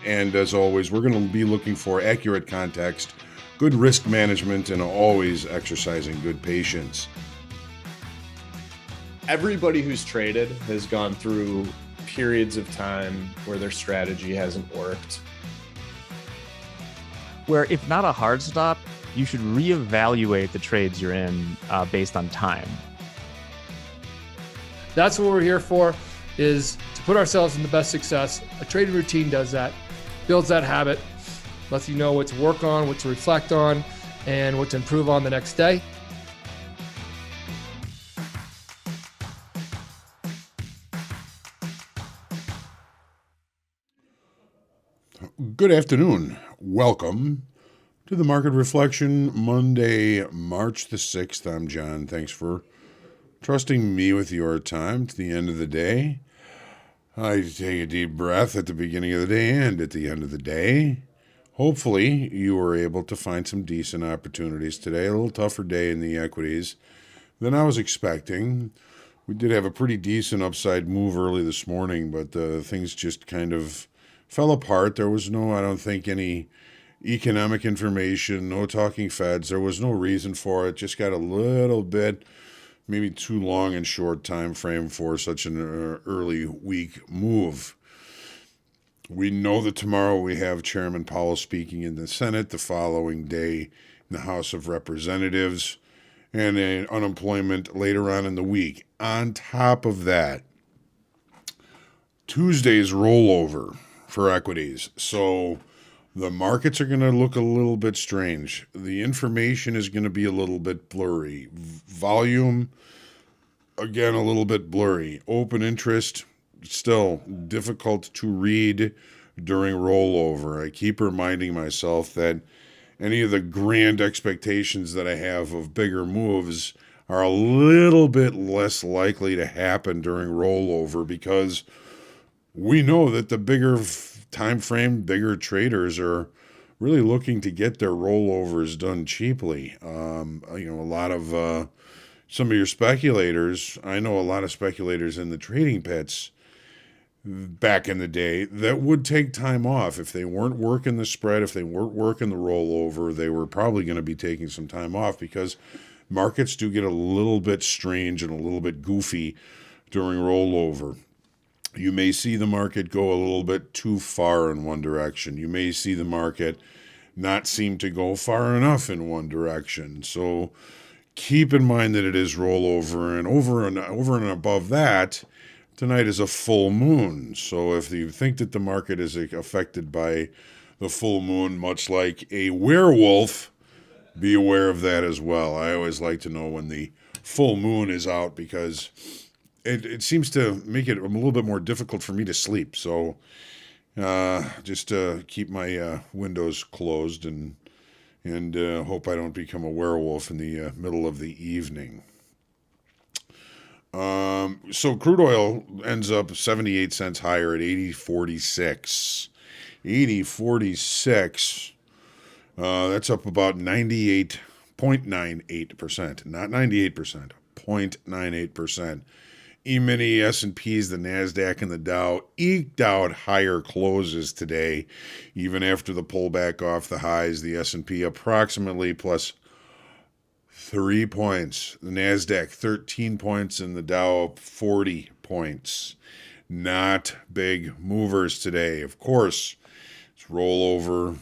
And as always, we're going to be looking for accurate context, good risk management, and always exercising good patience. Everybody who's traded has gone through periods of time where their strategy hasn't worked. Where if not a hard stop, you should reevaluate the trades you're in based on time. That's what we're here for, is to put ourselves in the best success. A trading routine does that, builds that habit, lets you know what to work on, what to reflect on, and what to improve on the next day. Good afternoon. Welcome to the Market Reflection, Monday, March the 6th. I'm John. Thanks for trusting me with your time to the end of the day. I take a deep breath at the beginning of the day and at the end of the day. Hopefully, you were able to find some decent opportunities today. A little tougher day in the equities than I was expecting. We did have a pretty decent upside move early this morning, but things just kind of fell apart. There was no, I don't think, any economic information, no talking Feds. There was no reason for it. Just got a little bit, maybe too long and short time frame for such an early week move. We know that tomorrow we have Chairman Powell speaking in the Senate, the following day in the House of Representatives, and unemployment later on in the week. On top of that, Tuesday's rollover for equities. So the markets are going to look a little bit strange. The information is going to be a little bit blurry. Volume, again, a little bit blurry. Open interest, still difficult to read during rollover. I keep reminding myself that any of the grand expectations that I have of bigger moves are a little bit less likely to happen during rollover, because we know that the bigger time frame, bigger traders are really looking to get their rollovers done cheaply. A lot of some of your speculators, I know a lot of speculators in the trading pits back in the day that would take time off. If they weren't working the spread, if they weren't working the rollover, they were probably going to be taking some time off, because markets do get a little bit strange and a little bit goofy during rollover. You may see the market go a little bit too far in one direction. You may see the market not seem to go far enough in one direction. So keep in mind that it is rollover, and over and above that, tonight is a full moon. So if you think that the market is affected by the full moon, much like a werewolf, be aware of that as well. I always like to know when the full moon is out, because it seems to make it a little bit more difficult for me to sleep. So just keep my windows closed and hope I don't become a werewolf in the middle of the evening. So crude oil ends up 78 cents higher at 80.46. 80.46. That's up about 98.98%. Not 98%. 0.98%. E-mini, S&Ps, the NASDAQ, and the Dow eked out higher closes today, even after the pullback off the highs. The S&P approximately plus 3 points. The NASDAQ 13 points, and the Dow 40 points. Not big movers today. Of course, it's rollover,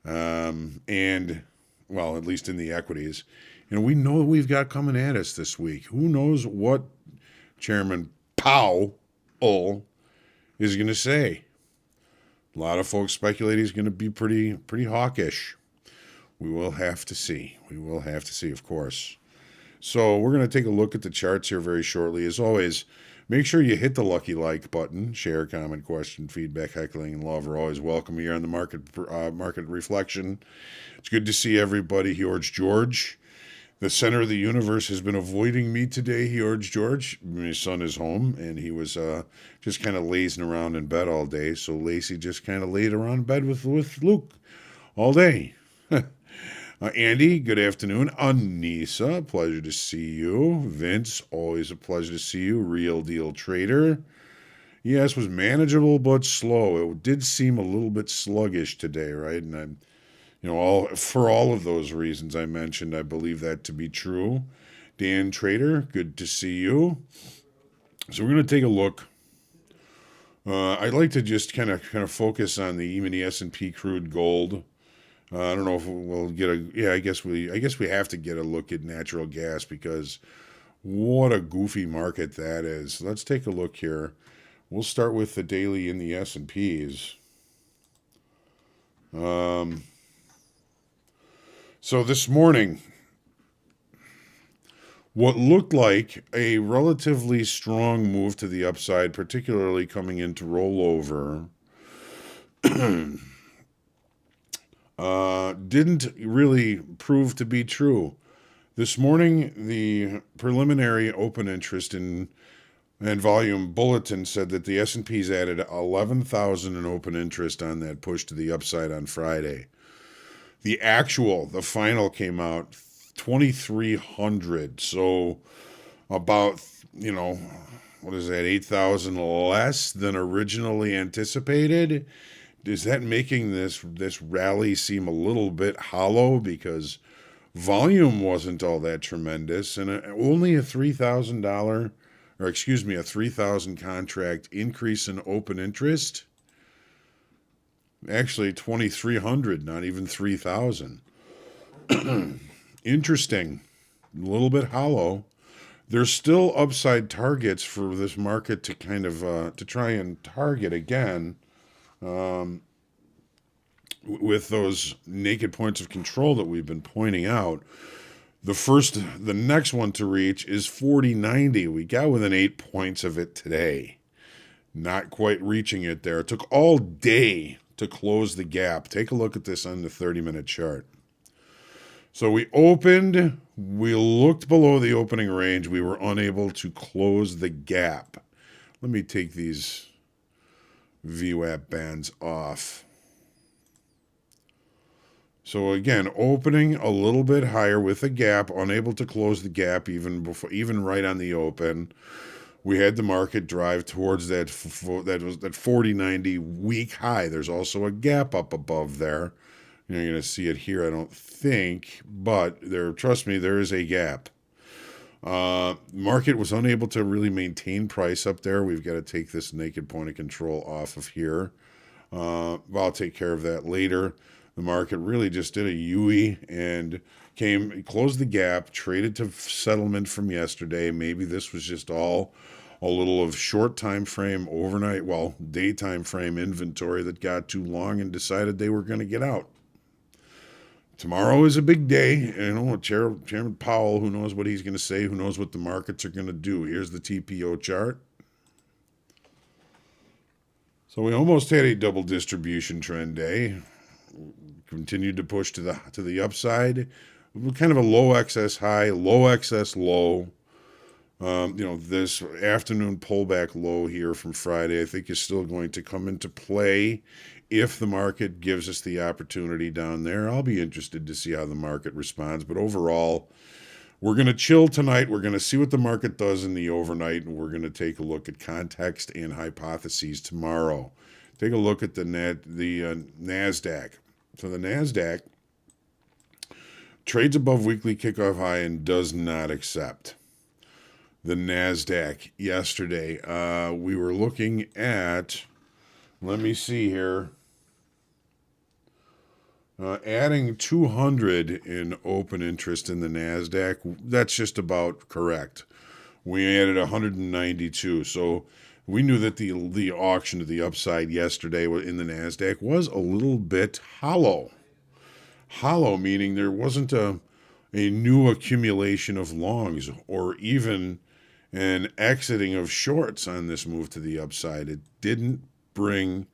and, well, at least in the equities. We know what we've got coming at us this week. Who knows what Chairman Powell is going to say? A lot of folks speculate he's going to be pretty hawkish. We will have to see. We will have to see, of course. So we're going to take a look at the charts here very shortly. As always, make sure you hit the lucky like button. Share, comment, question, feedback, heckling, and love are always welcome here on the Market Reflection. It's good to see everybody. George. The center of the universe has been avoiding me today, George. My son is home, and he was just kind of lazing around in bed all day. So Lacey just kind of laid around in bed with Luke all day. Andy, good afternoon. Anissa, pleasure to see you. Vince, always a pleasure to see you. Real Deal Trader. Yes, was manageable but slow. It did seem a little bit sluggish today, right? And I'm, all of those reasons I mentioned, I believe that to be true. Dan Trader, good to see you. So we're going to take a look. I'd like to just kind of focus on even the S&P crude gold. I don't know if we'll get a. Yeah, I guess we have to get a look at natural gas because what a goofy market that is. Let's take a look here. We'll start with the daily in the S&Ps. So this morning, what looked like a relatively strong move to the upside, particularly coming into rollover, didn't really prove to be true. This morning, the preliminary open interest and volume bulletin said that the S&P's added 11,000 in open interest on that push to the upside on Friday. The final came out 2,300. So about, what is that, 8,000 less than originally anticipated. Is that making this rally seem a little bit hollow because volume wasn't all that tremendous and only a $3,000 or excuse me, a 3,000 contract increase in open interest? Actually, 2,300, not even 3,000. Interesting. A little bit hollow. There's still upside targets for this market to kind of to try and target again with those naked points of control that we've been pointing out. The next one to reach is 4090. We got within 8 points of it today. Not quite reaching it there. It took all day to close the gap. Take a look at this on the 30-minute chart. So we opened, we looked below the opening range. We were unable to close the gap. Let me take these VWAP bands off. So again, opening a little bit higher with a gap, unable to close the gap even right on the open. We had the market drive towards that 4090 week high. There's also a gap up above there. You're going to see it here, I don't think, but trust me, there is a gap. Market was unable to really maintain price up there. We've got to take this naked point of control off of here. I'll take care of that later. The market really just did a U-E and closed the gap, traded to settlement from yesterday. Maybe this was just all a little of short time frame, daytime frame inventory that got too long and decided they were going to get out. Tomorrow is a big day. Chairman Powell, who knows what he's going to say, who knows what the markets are going to do. Here's the TPO chart. So we almost had a double distribution trend day. Continued to push to the upside. Kind of a low excess high, low excess low. This afternoon pullback low here from Friday, I think is still going to come into play if the market gives us the opportunity down there. I'll be interested to see how the market responds. But overall, we're going to chill tonight. We're going to see what the market does in the overnight, and we're going to take a look at context and hypotheses tomorrow. Take a look at the NASDAQ. So the NASDAQ trades above weekly kickoff high and does not accept. The NASDAQ yesterday, we were looking at, let me see here, adding 200 in open interest in the NASDAQ. That's just about correct. We added 192. So we knew that the auction to the upside yesterday in the NASDAQ was a little bit hollow. Hollow meaning there wasn't a new accumulation of longs or even an exiting of shorts on this move to the upside. It didn't bring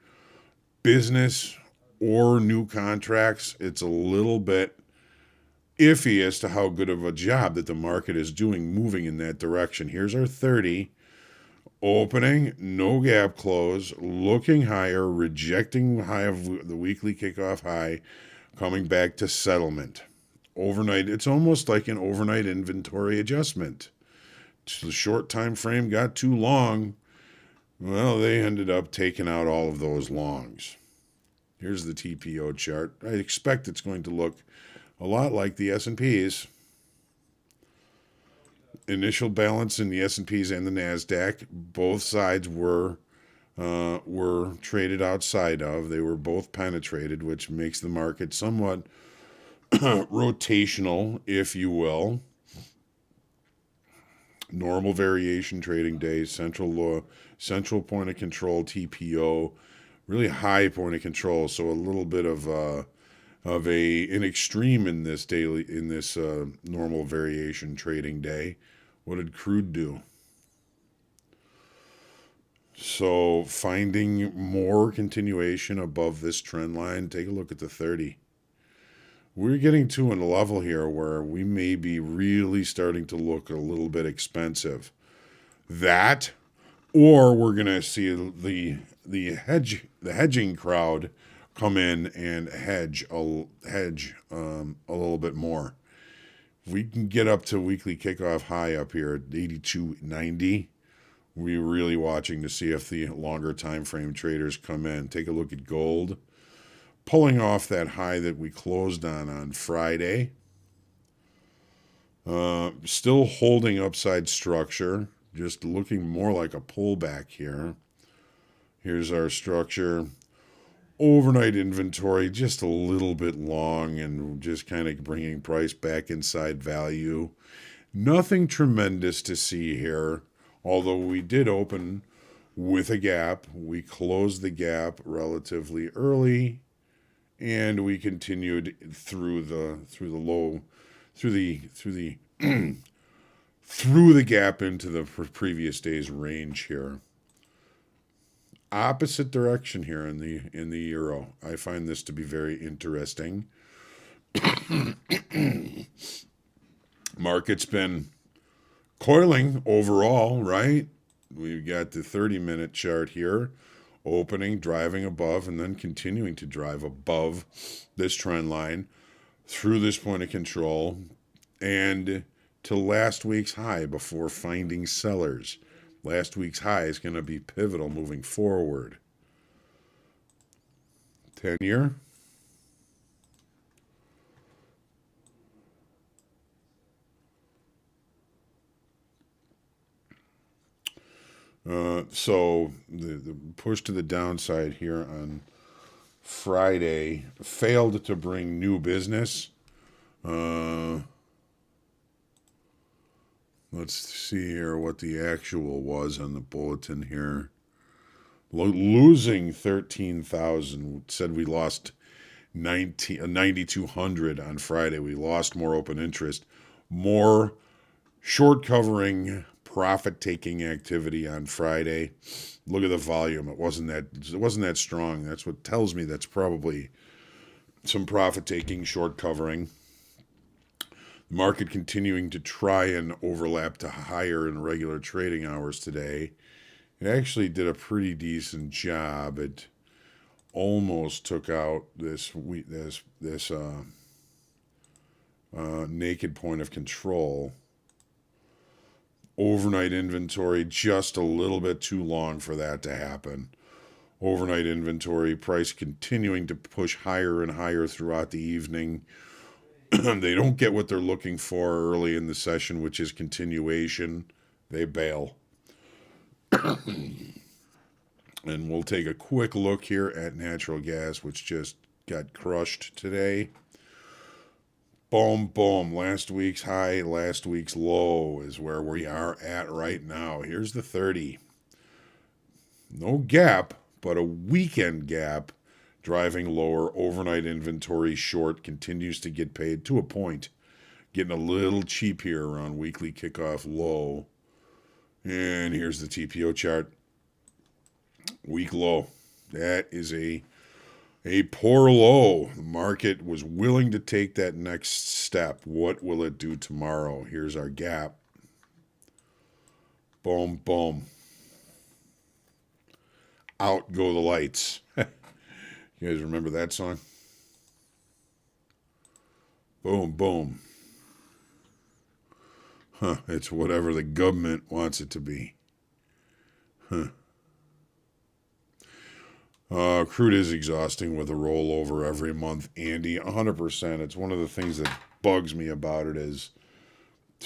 business or new contracts. It's a little bit iffy as to how good of a job that the market is doing moving in that direction. Here's our 30. Opening, no gap close, looking higher, rejecting high of the weekly kickoff high, coming back to settlement. Overnight, it's almost like an overnight inventory adjustment. The short time frame got too long. Well, they ended up taking out all of those longs. Here's the TPO chart. I expect it's going to look a lot like the S&Ps. Initial balance in the S&Ps and the Nasdaq, both sides were traded outside of. They were both penetrated, which makes the market somewhat rotational, if you will. Normal variation trading day, central point of control TPO, really high point of control. So a little bit of an extreme in this normal variation trading day. What did crude do? So finding more continuation above this trend line. Take a look at the 30. We're getting to a level here where we may be really starting to look a little bit expensive. That, or we're gonna see the hedging crowd come in and hedge a little bit more. If we can get up to weekly kickoff high up here at 82.90. We're really watching to see if the longer time frame traders come in. Take a look at gold. Pulling off that high that we closed on Friday. Still holding upside structure. Just looking more like a pullback here. Here's our structure. Overnight inventory just a little bit long and just kind of bringing price back inside value. Nothing tremendous to see here. Although we did open with a gap, we closed the gap relatively early, and we continued through the gap into the previous day's range here. Opposite direction here in the euro. I find this to be very interesting. Market's been coiling overall, right? We've got the 30-minute chart here, opening, driving above, and then continuing to drive above this trend line through this point of control and to last week's high before finding sellers. Last week's high is going to be pivotal moving forward. 10-year. So the push to the downside here on Friday failed to bring new business. Let's see here what the actual was on the bulletin here. Losing 13,000. Said we lost 9,200 on Friday. We lost more open interest, more short covering, profit taking activity on Friday. Look at the volume. It wasn't that strong. That's what tells me that's probably some profit taking, short covering. The market continuing to try and overlap to higher in regular trading hours today. It actually did a pretty decent job. It almost took out this naked point of control. Overnight inventory just a little bit too long for that to happen. Overnight inventory price continuing to push higher and higher throughout the evening. They don't get what they're looking for early in the session, which is continuation. They bail. And we'll take a quick look here at natural gas, which just got crushed today. Boom, boom. Last week's high, last week's low is where we are at right now. Here's the 30. No gap, but a weekend gap driving lower. Overnight inventory short continues to get paid to a point. Getting a little cheap here around weekly kickoff low. And here's the TPO chart. Week low. That is a poor low. The market was willing to take that next step. What will it do tomorrow? Here's our gap. Boom, boom. Out go the lights. You guys remember that song? Boom, boom. It's whatever the government wants it to be. Crude is exhausting with a rollover every month, Andy. 100%. It's one of the things that bugs me about it is,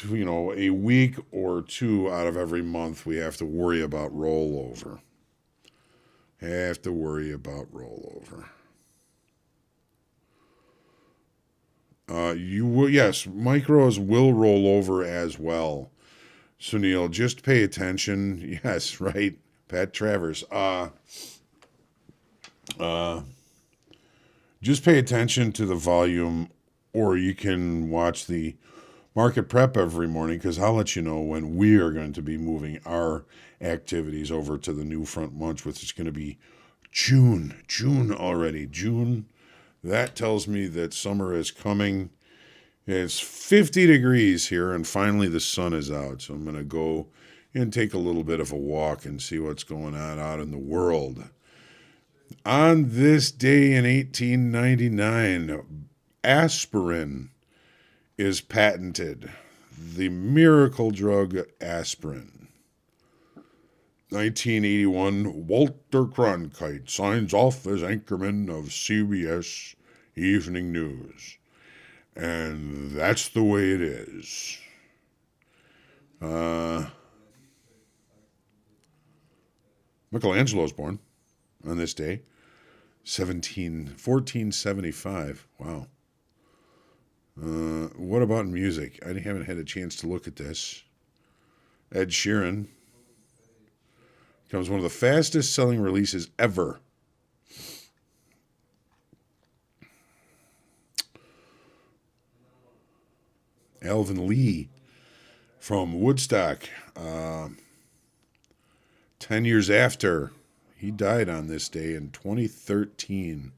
a week or two out of every month we have to worry about rollover. Have to worry about rollover. Yes, micros will roll over as well. Sunil, just pay attention. Yes, right. Pat Travers. Just pay attention to the volume, or you can watch the market prep every morning, because I'll let you know when we are going to be moving our activities over to the new front munch, which is going to be June already. June. That tells me that summer is coming. It's 50 degrees here, and finally the sun is out. So I'm going to go and take a little bit of a walk and see what's going on out in the world. On this day in 1899, aspirin is patented. The miracle drug aspirin. 1981, Walter Cronkite signs off as anchorman of CBS Evening News. And that's the way it is. Michelangelo's born on this day, 1475. Wow. What about music? I haven't had a chance to look at this. Ed Sheeran becomes one of the fastest selling releases ever. Alvin Lee from Woodstock, 10 years after. He died on this day in 2013.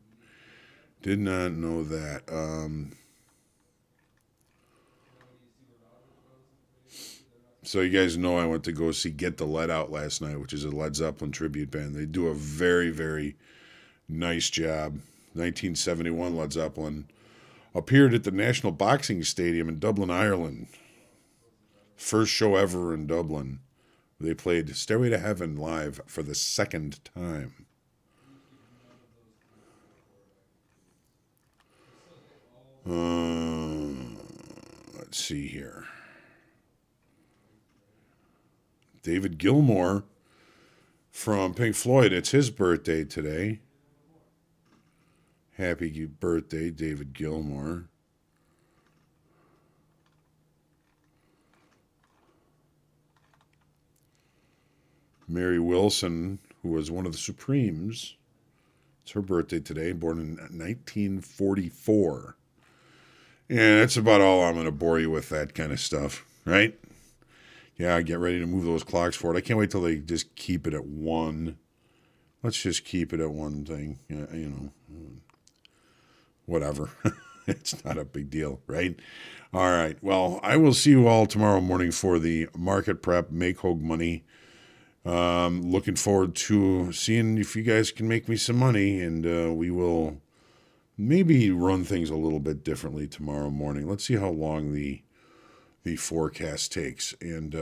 Did not know that. So you guys know I went to go see Get the Lead Out last night, which is a Led Zeppelin tribute band. They do a very, very nice job. 1971 Led Zeppelin appeared at the National Boxing Stadium in Dublin, Ireland. First show ever in Dublin. They played Stairway to Heaven live for the second time. Let's see here. David Gilmour from Pink Floyd. It's his birthday today. Happy birthday, David Gilmour. Mary Wilson, who was one of the Supremes. It's her birthday today, born in 1944. And that's about all I'm going to bore you with, that kind of stuff, right? Yeah, get ready to move those clocks forward. I can't wait till they just keep it at one. Let's just keep it at one thing. Whatever. It's not a big deal, right? All right. Well, I will see you all tomorrow morning for the market prep, make Hogue money. Looking forward to seeing if you guys can make me some money, and we will maybe run things a little bit differently tomorrow morning. Let's see how long the forecast takes, and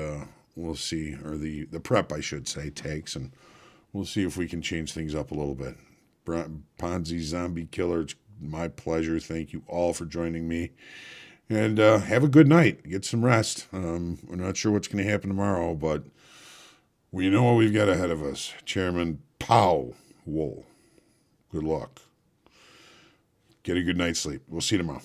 we'll see, or the prep, I should say, takes, and we'll see if we can change things up a little bit. Ponzi Zombie Killer, it's my pleasure. Thank you all for joining me, and have a good night. Get some rest. We're not sure what's going to happen tomorrow, but we know what we've got ahead of us. Chairman Powell. Good luck. Get a good night's sleep. We'll see you tomorrow.